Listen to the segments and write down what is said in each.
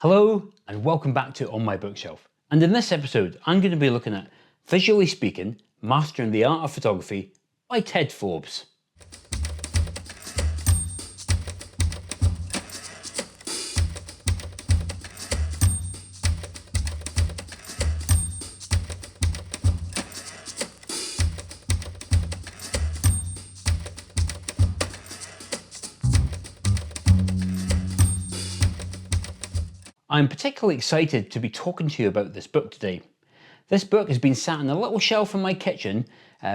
Hello and welcome back to On My Bookshelf. And in this episode, I'm going to be looking at Visually Speaking, Mastering the Art of Photography by Ted Forbes. I'm particularly excited to be talking to you about this book today. This book has been sat on a little shelf in my kitchen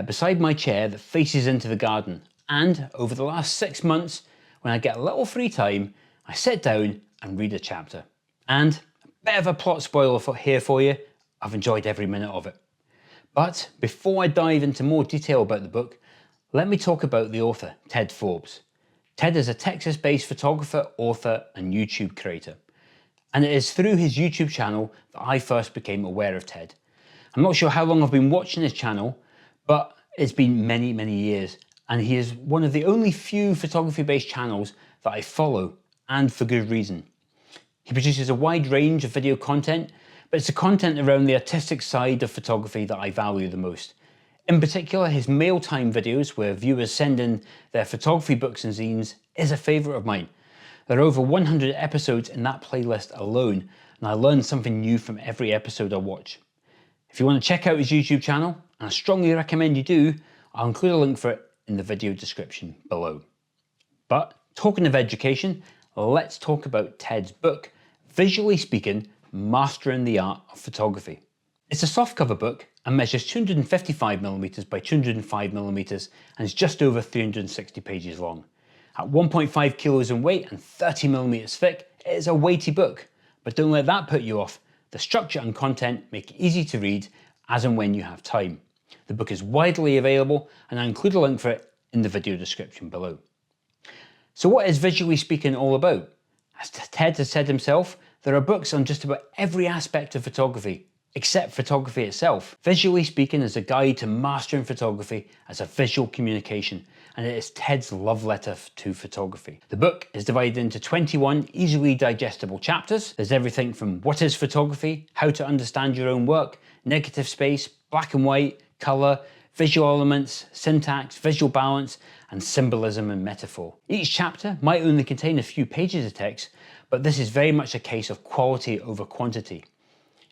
beside my chair that faces into the garden. And over the last 6 months, when I get a little free time, I sit down and read a chapter. And a bit of a plot spoiler here for you, I've enjoyed every minute of it. But before I dive into more detail about the book, let me talk about the author, Ted Forbes. Ted is a Texas-based photographer, author, and YouTube creator. And it is through his YouTube channel that I first became aware of Ted. I'm not sure how long I've been watching his channel, but it's been many, many years. And he is one of the only few photography-based channels that I follow, and for good reason. He produces a wide range of video content, but it's the content around the artistic side of photography that I value the most. In particular, his mail time videos where viewers send in their photography books and zines is a favourite of mine. There are over 100 episodes in that playlist alone, and I learn something new from every episode I watch. If you want to check out his YouTube channel, and I strongly recommend you do, I'll include a link for it in the video description below. But talking of education, let's talk about Ted's book, Visually Speaking, Mastering the Art of Photography. It's a softcover book and measures 255mm by 205mm and is just over 360 pages long. At 1.5 kilos in weight and 30mm thick, it is a weighty book, but don't let that put you off. The structure and content make it easy to read as and when you have time. The book is widely available and I include a link for it in the video description below. So what is Visually Speaking all about? As Ted has said himself, there are books on just about every aspect of photography, except photography itself. Visually Speaking is a guide to mastering photography as a visual communication, and it is Ted's love letter to photography. The book is divided into 21 easily digestible chapters. There's everything from what is photography, how to understand your own work, negative space, black and white, colour, visual elements, syntax, visual balance, and symbolism and metaphor. Each chapter might only contain a few pages of text, but this is very much a case of quality over quantity.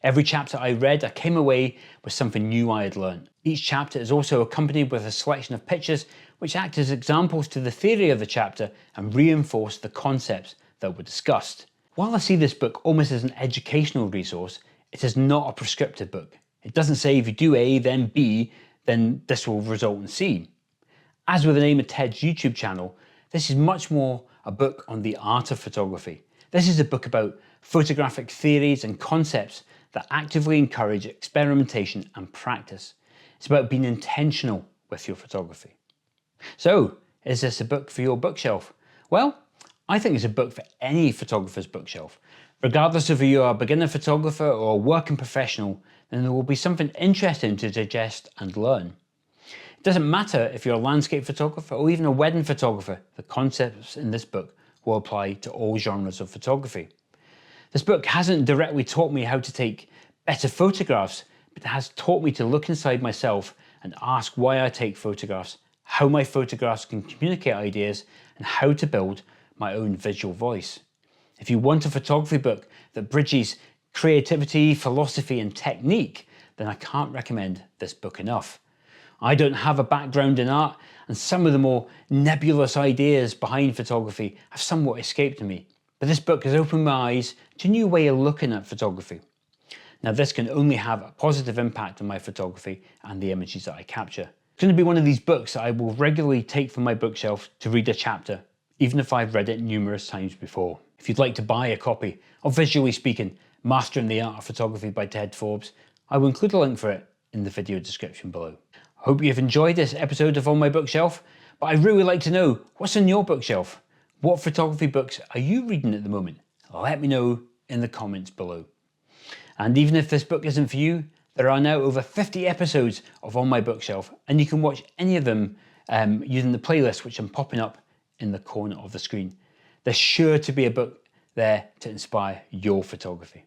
Every chapter I read, I came away with something new I had learned. Each chapter is also accompanied with a selection of pictures which act as examples to the theory of the chapter and reinforce the concepts that were discussed. While I see this book almost as an educational resource, it is not a prescriptive book. It doesn't say if you do A, then B, then this will result in C. As with the name of Ted's YouTube channel, this is much more a book on the art of photography. This is a book about photographic theories and concepts that actively encourage experimentation and practice. It's about being intentional with your photography. So, is this a book for your bookshelf? Well, I think it's a book for any photographer's bookshelf. Regardless of if you are a beginner photographer or a working professional, then there will be something interesting to digest and learn. It doesn't matter if you're a landscape photographer or even a wedding photographer, the concepts in this book will apply to all genres of photography. This book hasn't directly taught me how to take better photographs, but it has taught me to look inside myself and ask why I take photographs, how my photographs can communicate ideas, and how to build my own visual voice. If you want a photography book that bridges creativity, philosophy, and technique, then I can't recommend this book enough. I don't have a background in art, and some of the more nebulous ideas behind photography have somewhat escaped me. But this book has opened my eyes to a new way of looking at photography. Now this can only have a positive impact on my photography and the images that I capture. It's going to be one of these books that I will regularly take from my bookshelf to read a chapter, even if I've read it numerous times before. If you'd like to buy a copy of Visually Speaking, Mastering the Art of Photography by Ted Forbes, I will include a link for it in the video description below. I hope you've enjoyed this episode of On My Bookshelf, but I'd really like to know what's on your bookshelf. What photography books are you reading at the moment? Let me know in the comments below. And even if this book isn't for you, there are now over 50 episodes of On My Bookshelf, and you can watch any of them using the playlist which I'm popping up in the corner of the screen. There's sure to be a book there to inspire your photography.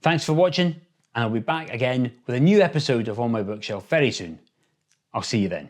Thanks for watching, and I'll be back again with a new episode of On My Bookshelf very soon. I'll see you then.